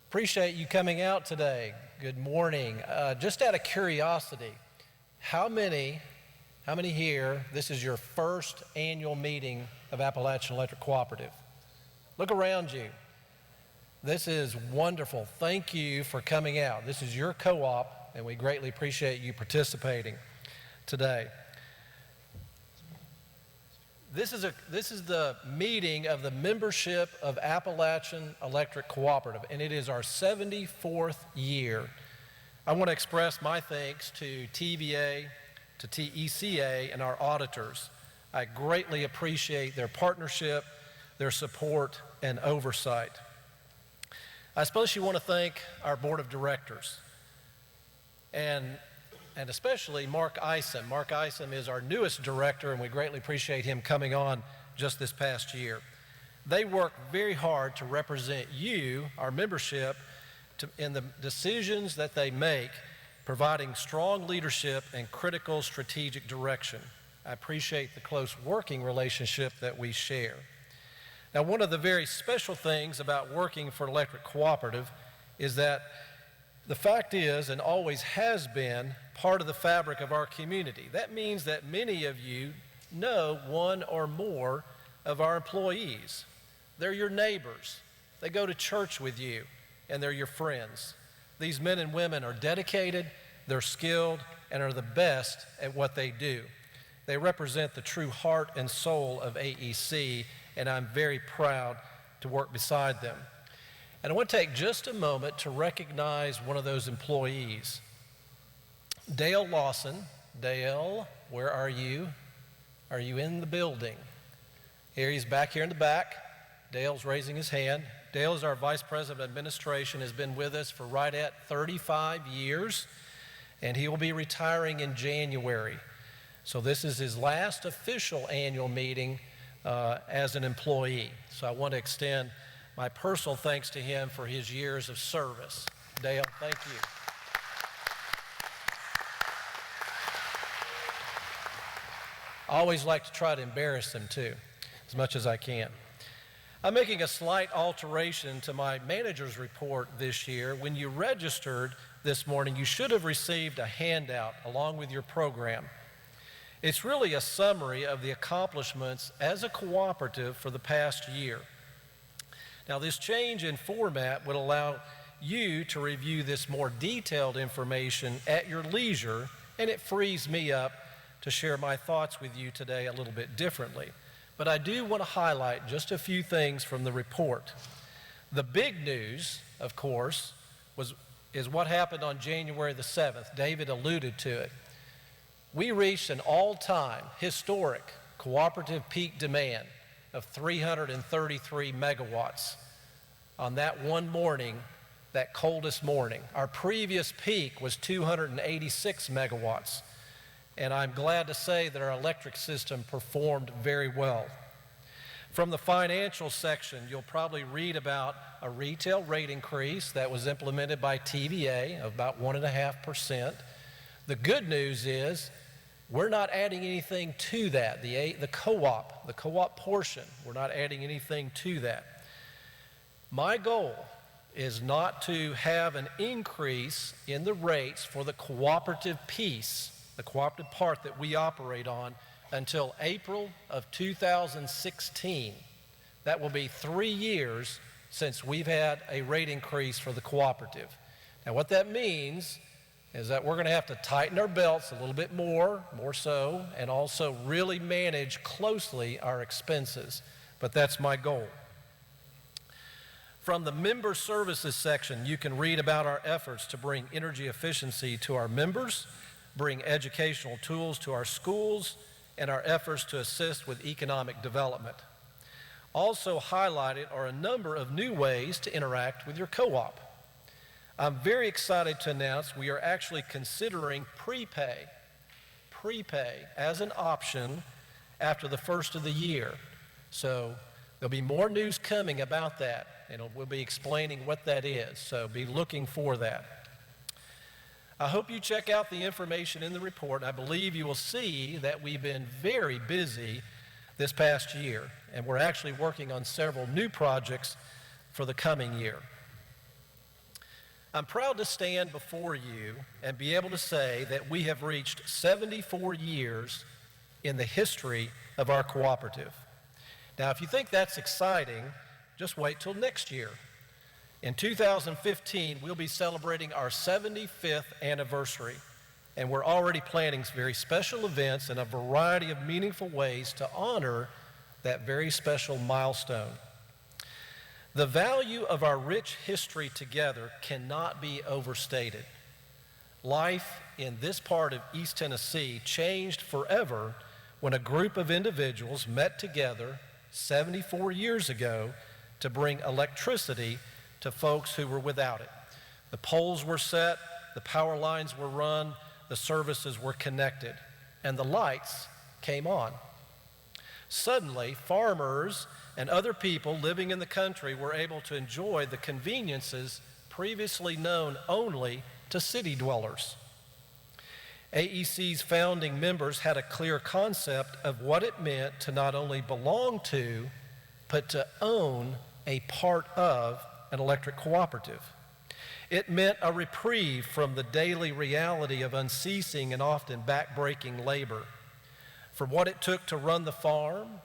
Appreciate you coming out today. Good morning. Just out of curiosity, how many here, this is your first annual meeting of Appalachian Electric Cooperative? Look around you. This is wonderful. Thank you for coming out. This is your co-op, and we greatly appreciate you participating today. This is the meeting of the membership of Appalachian Electric Cooperative, and it is our 74th year. I want to express my thanks to TVA, to TECA, and our auditors. I greatly appreciate their partnership, their support, and oversight. I especially want to thank our board of directors, and especially Mark Isom. Mark Isom is our newest director, and we greatly appreciate him coming on just this past year. They work very hard to represent you, our membership, in the decisions that they make, providing strong leadership and critical strategic direction. I appreciate the close working relationship that we share. Now, one of the very special things about working for Electric Cooperative is that the fact is, and always has been, part of the fabric of our community. That means that many of you know one or more of our employees. They're your neighbors. They go to church with you, and they're your friends. These men and women are dedicated, they're skilled, and are the best at what they do. They represent the true heart and soul of AEC, and I'm very proud to work beside them. And I want to take just a moment to recognize one of those employees. Dale Lawson. Dale, where are you? Are you in the building? Here, he's back here in the back. Dale's raising his hand. Dale is our Vice President of Administration, has been with us for right at 35 years, and he will be retiring in January. So this is his last official annual meeting as an employee. So I want to extend my personal thanks to him for his years of service. Dale, thank you. I always like to try to embarrass them too, as much as I can. I'm making a slight alteration to my manager's report this year. When you registered this morning, you should have received a handout along with your program. It's really a summary of the accomplishments as a cooperative for the past year. Now, this change in format would allow you to review this more detailed information at your leisure, and it frees me up to share my thoughts with you today a little bit differently. But I do want to highlight just a few things from the report. The big news, of course, is what happened on January the 7th. David alluded to it. We reached an all-time historic cooperative peak demand of 333 megawatts on that one morning, that coldest morning. Our previous peak was 286 megawatts, and I'm glad to say that our electric system performed very well. From the financial section, you'll probably read about a retail rate increase that was implemented by TVA of about 1.5%. The good news is we're not adding anything to that. The co-op portion, we're not adding anything to that. My goal is not to have an increase in the rates for the cooperative piece, the cooperative part that we operate on, until April of 2016. That will be 3 years since we've had a rate increase for the cooperative. Now, what that means is that we're going to have to tighten our belts a little bit more so, and also really manage closely our expenses. But that's my goal. From the member services section, you can read about our efforts to bring energy efficiency to our members, bring educational tools to our schools, and our efforts to assist with economic development. Also highlighted are a number of new ways to interact with your co-op. I'm very excited to announce we are actually considering prepay as an option after the first of the year. So there'll be more news coming about that, and we'll be explaining what that is, so be looking for that. I hope you check out the information in the report. I believe you will see that we've been very busy this past year, and we're actually working on several new projects for the coming year. I'm proud to stand before you and be able to say that we have reached 74 years in the history of our cooperative. Now, if you think that's exciting, just wait till next year. In 2015, we'll be celebrating our 75th anniversary, and we're already planning very special events in a variety of meaningful ways to honor that very special milestone. The value of our rich history together cannot be overstated. Life in this part of East Tennessee changed forever when a group of individuals met together 74 years ago to bring electricity to folks who were without it. The poles were set, the power lines were run, the services were connected, and the lights came on. Suddenly, farmers and other people living in the country were able to enjoy the conveniences previously known only to city dwellers. AEC's founding members had a clear concept of what it meant to not only belong to, but to own a part of an electric cooperative. It meant a reprieve from the daily reality of unceasing and often backbreaking labor. From what it took to run the farm,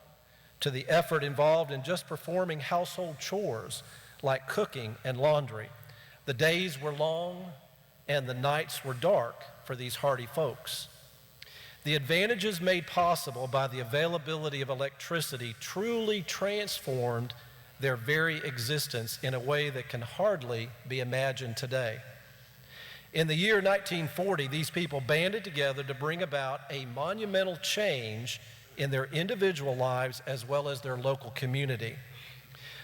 to the effort involved in just performing household chores like cooking and laundry. The days were long and the nights were dark for these hardy folks. The advantages made possible by the availability of electricity truly transformed their very existence in a way that can hardly be imagined today. In the year 1940, these people banded together to bring about a monumental change in their individual lives as well as their local community.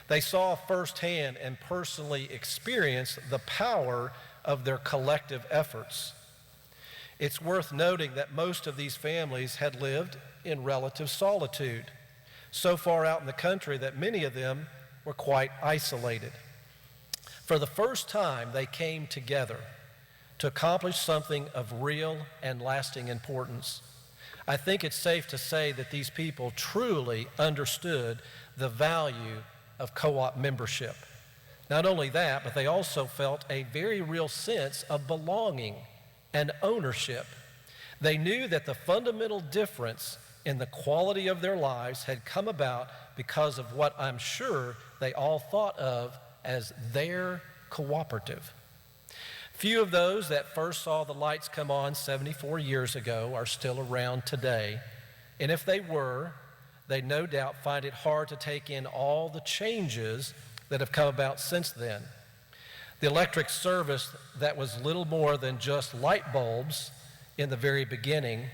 They saw firsthand and personally experienced the power of their collective efforts. It's worth noting that most of these families had lived in relative solitude, so far out in the country that many of them were quite isolated. For the first time, they came together to accomplish something of real and lasting importance. I think it's safe to say that these people truly understood the value of co-op membership. Not only that, but they also felt a very real sense of belonging and ownership. They knew that the fundamental difference in the quality of their lives had come about because of what I'm sure they all thought of as their cooperative. Few of those that first saw the lights come on 74 years ago are still around today, and if they were, they no doubt find it hard to take in all the changes that have come about since then. The electric service that was little more than just light bulbs in the very beginning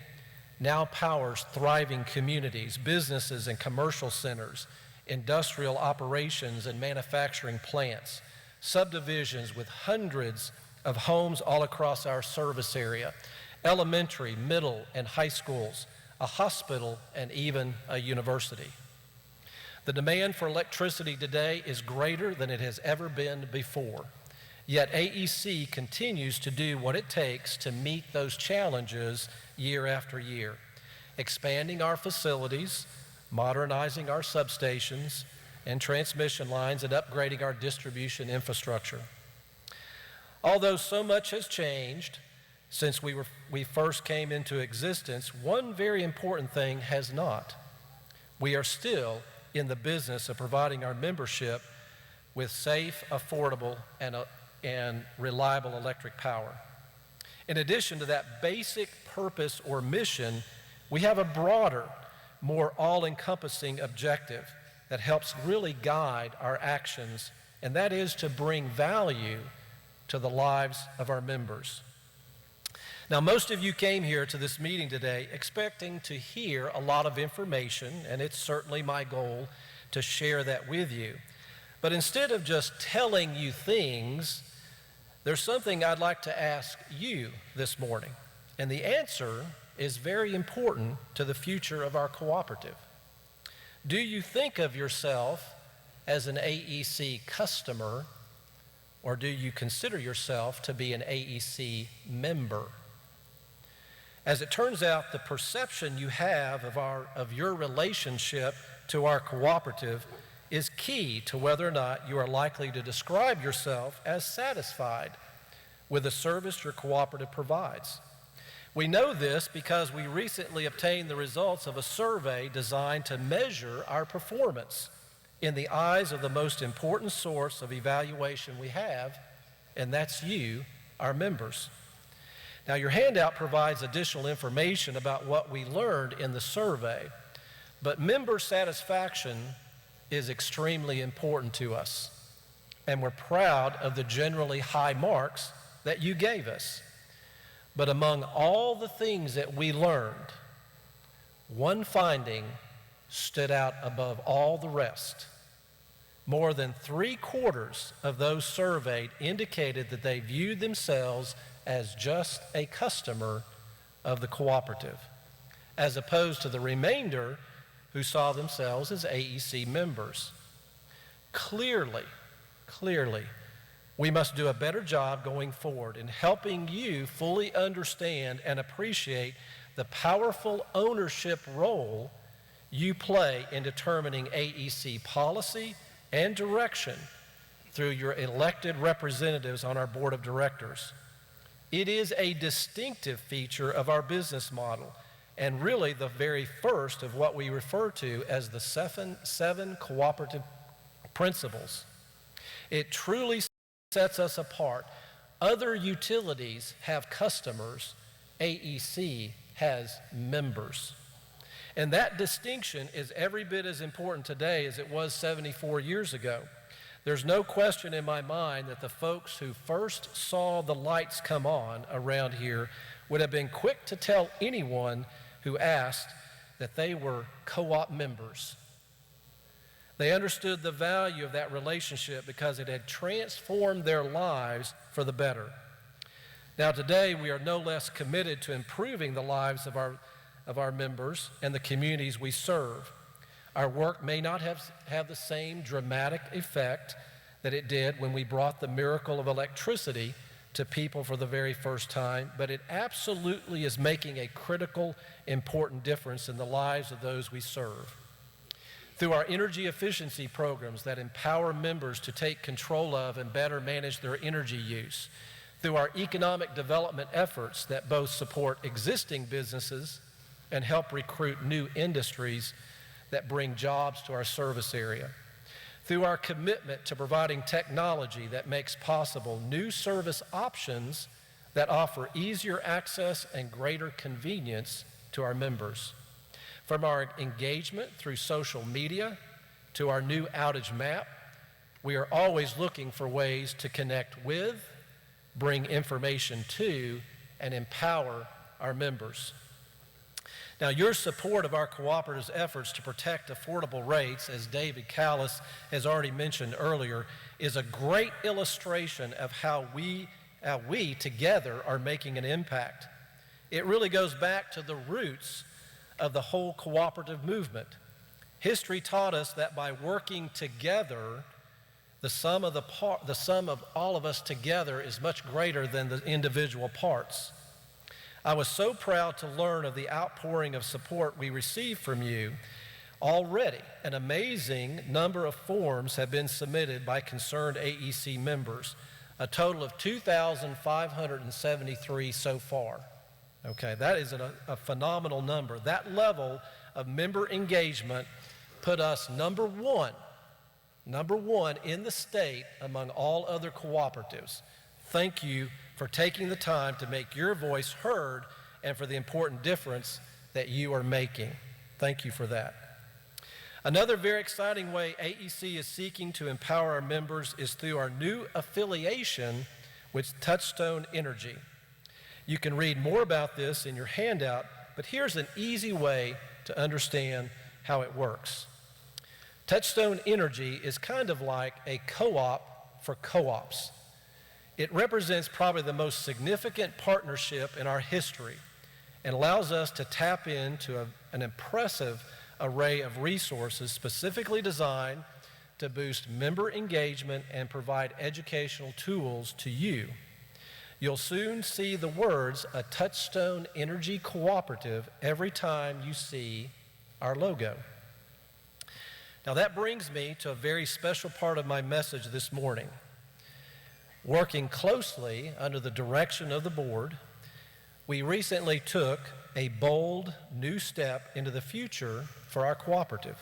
now powers thriving communities, businesses and commercial centers, industrial operations and manufacturing plants, subdivisions with hundreds of homes all across our service area, elementary, middle, and high schools, a hospital, and even a university. The demand for electricity today is greater than it has ever been before. Yet AEC continues to do what it takes to meet those challenges year after year, expanding our facilities, modernizing our substations and transmission lines, and upgrading our distribution infrastructure. Although so much has changed since we first came into existence, one very important thing has not. We are still in the business of providing our membership with safe, affordable, and reliable electric power. In addition to that basic purpose or mission, we have a broader, more all-encompassing objective that helps really guide our actions, and that is to bring value to the lives of our members. Now, most of you came here to this meeting today expecting to hear a lot of information, and it's certainly my goal to share that with you. But instead of just telling you things, there's something I'd like to ask you this morning, and the answer is very important to the future of our cooperative. Do you think of yourself as an AEC customer, or do you consider yourself to be an AEC member? As it turns out, the perception you have of your relationship to our cooperative is key to whether or not you are likely to describe yourself as satisfied with the service your cooperative provides. We know this because we recently obtained the results of a survey designed to measure our performance in the eyes of the most important source of evaluation we have, and that's you, our members. Now, your handout provides additional information about what we learned in the survey, but member satisfaction is extremely important to us, and we're proud of the generally high marks that you gave us. But among all the things that we learned, one finding stood out above all the rest. More than 3/4 of those surveyed indicated that they viewed themselves as just a customer of the cooperative, as opposed to the remainder who saw themselves as AEC members. Clearly, we must do a better job going forward in helping you fully understand and appreciate the powerful ownership role you play in determining AEC policy and direction through your elected representatives on our board of directors. It is a distinctive feature of our business model, and really the very first of what we refer to as the seven cooperative principles. It truly sets us apart. Other utilities have customers, AEC has members. And that distinction is every bit as important today as it was 74 years ago. There's no question in my mind that the folks who first saw the lights come on around here would have been quick to tell anyone who asked that they were co-op members. They understood the value of that relationship because it had transformed their lives for the better. Now today we are no less committed to improving the lives of our members and the communities we serve. Our work may not have the same dramatic effect that it did when we brought the miracle of electricity to people for the very first time, but it absolutely is making a critical, important difference in the lives of those we serve. Through our energy efficiency programs that empower members to take control of and better manage their energy use, through our economic development efforts that both support existing businesses and help recruit new industries that bring jobs to our service area, through our commitment to providing technology that makes possible new service options that offer easier access and greater convenience to our members. From our engagement through social media to our new outage map, we are always looking for ways to connect with, bring information to, and empower our members. Now, your support of our cooperative's efforts to protect affordable rates, as David Callis has already mentioned earlier, is a great illustration of how we together are making an impact. It really goes back to the roots of the whole cooperative movement. History taught us that by working together, the sum of all of us together is much greater than the individual parts. I was so proud to learn of the outpouring of support we received from you. Already, an amazing number of forms have been submitted by concerned AEC members, a total of 2,573 so far. Okay, that is a phenomenal number. That level of member engagement put us number one in the state among all other cooperatives. Thank you for taking the time to make your voice heard and for the important difference that you are making. Thank you for that. Another very exciting way AEC is seeking to empower our members is through our new affiliation with Touchstone Energy. You can read more about this in your handout, but here's an easy way to understand how it works. Touchstone Energy is kind of like a co-op for co-ops. It represents probably the most significant partnership in our history and allows us to tap into an impressive array of resources specifically designed to boost member engagement and provide educational tools to you. You'll soon see the words, a Touchstone Energy Cooperative, every time you see our logo. Now that brings me to a very special part of my message this morning. Working closely under the direction of the board, we recently took a bold new step into the future for our cooperative.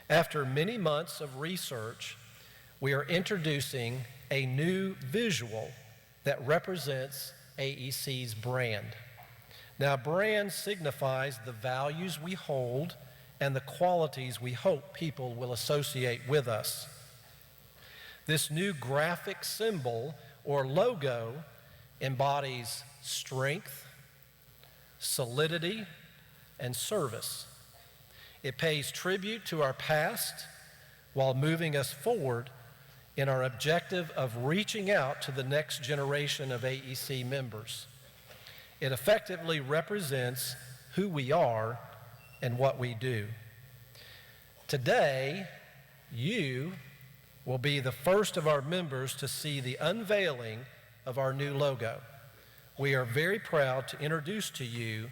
After many months of research, we are introducing a new visual that represents AEC's brand. Now, brand signifies the values we hold and the qualities we hope people will associate with us. This new graphic symbol or logo embodies strength, solidity, and service. It pays tribute to our past while moving us forward in our objective of reaching out to the next generation of AEC members. It effectively represents who we are and what we do. Today, you will be the first of our members to see the unveiling of our new logo. We are very proud to introduce to you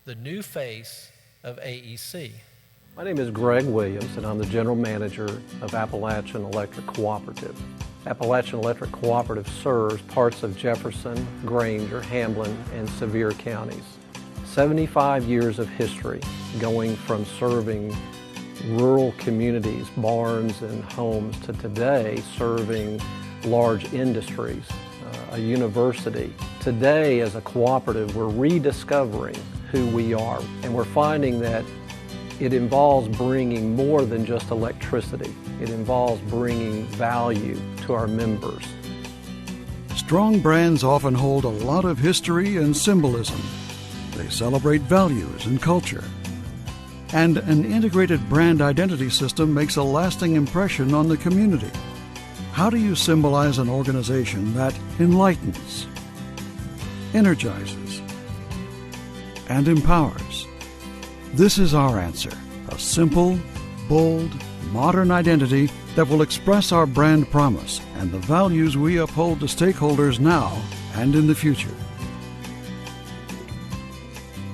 the new face of AEC. My name is Greg Williams, and I'm the General Manager of Appalachian Electric Cooperative. Appalachian Electric Cooperative serves parts of Jefferson, Granger, Hamlin, and Sevier counties. 75 years of history, going from serving rural communities, barns and homes, to today serving large industries, a university. Today, as a cooperative, we're rediscovering who we are, and we're finding that it involves bringing more than just electricity. It involves bringing value to our members. Strong brands often hold a lot of history and symbolism. They celebrate values and culture. And an integrated brand identity system makes a lasting impression on the community. How do you symbolize an organization that enlightens, energizes, and empowers? This is our answer, a simple, bold, modern identity that will express our brand promise and the values we uphold to stakeholders now and in the future.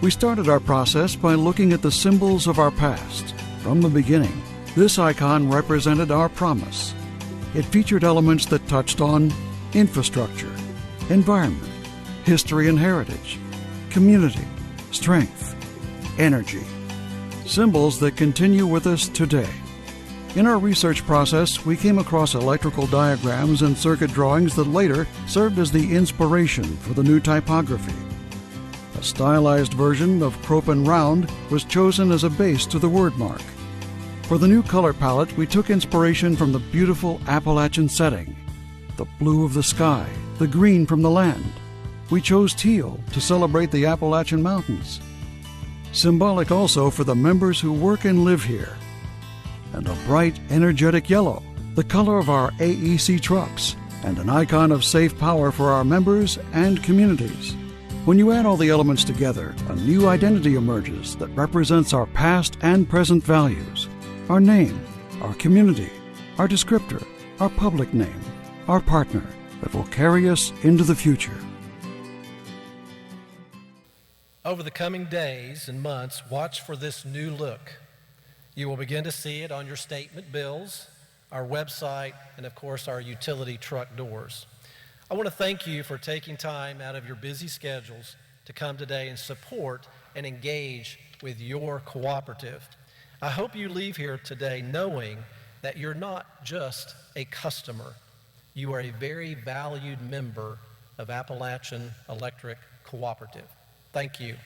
We started our process by looking at the symbols of our past. From the beginning, this icon represented our promise. It featured elements that touched on infrastructure, environment, history and heritage, community, strength, energy. Symbols that continue with us today. In our research process, we came across electrical diagrams and circuit drawings that later served as the inspiration for the new typography. A stylized version of Kroppen Round was chosen as a base to the wordmark. For the new color palette, we took inspiration from the beautiful Appalachian setting, the blue of the sky, the green from the land. We chose teal to celebrate the Appalachian Mountains. Symbolic also for the members who work and live here. And a bright, energetic yellow, the color of our AEC trucks, and an icon of safe power for our members and communities. When you add all the elements together, a new identity emerges that represents our past and present values, our name, our community, our descriptor, our public name, our partner that will carry us into the future. Over the coming days and months, watch for this new look. You will begin to see it on your statement bills, our website, and of course our utility truck doors. I want to thank you for taking time out of your busy schedules to come today and support and engage with your cooperative. I hope you leave here today knowing that you're not just a customer. You are a very valued member of Appalachian Electric Cooperative. Thank you.